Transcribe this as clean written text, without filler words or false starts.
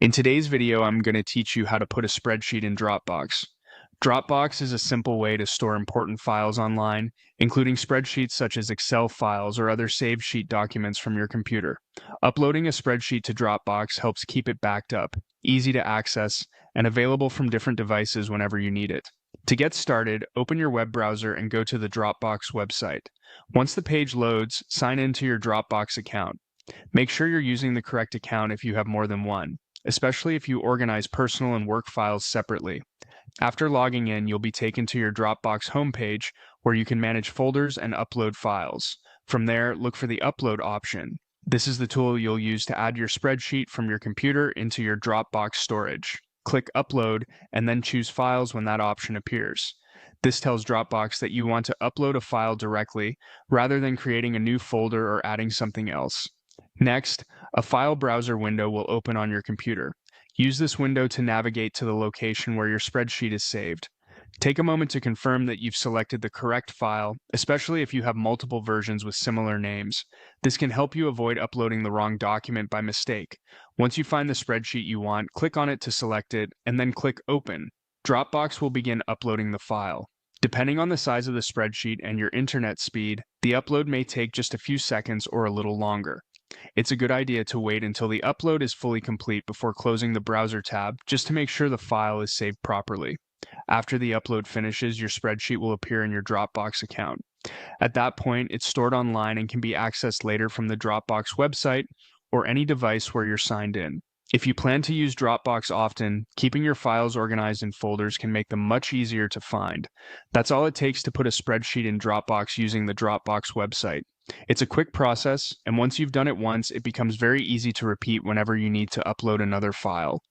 In today's video, I'm going to teach you how to put a spreadsheet in Dropbox. Dropbox is a simple way to store important files online, including spreadsheets such as Excel files or other saved sheet documents from your computer. Uploading a spreadsheet to Dropbox helps keep it backed up, easy to access, and available from different devices whenever you need it. To get started, open your web browser and go to the Dropbox website. Once the page loads, sign into your Dropbox account. Make sure you're using the correct account if you have more than one, especially if you organize personal and work files separately. After logging in, you'll be taken to your Dropbox homepage where you can manage folders and upload files. From there, look for the Upload option. This is the tool you'll use to add your spreadsheet from your computer into your Dropbox storage. Click Upload and then choose Files when that option appears. This tells Dropbox that you want to upload a file directly rather than creating a new folder or adding something else. Next, a file browser window will open on your computer. Use this window to navigate to the location where your spreadsheet is saved. Take a moment to confirm that you've selected the correct file, especially if you have multiple versions with similar names. This can help you avoid uploading the wrong document by mistake. Once you find the spreadsheet you want, click on it to select it, and then click Open. Dropbox will begin uploading the file. Depending on the size of the spreadsheet and your internet speed, the upload may take just a few seconds or a little longer. It's a good idea to wait until the upload is fully complete before closing the browser tab, just to make sure the file is saved properly. After the upload finishes, your spreadsheet will appear in your Dropbox account. At that point, it's stored online and can be accessed later from the Dropbox website or any device where you're signed in. If you plan to use Dropbox often, keeping your files organized in folders can make them much easier to find. That's all it takes to put a spreadsheet in Dropbox using the Dropbox website. It's a quick process, and once you've done it once, it becomes very easy to repeat whenever you need to upload another file.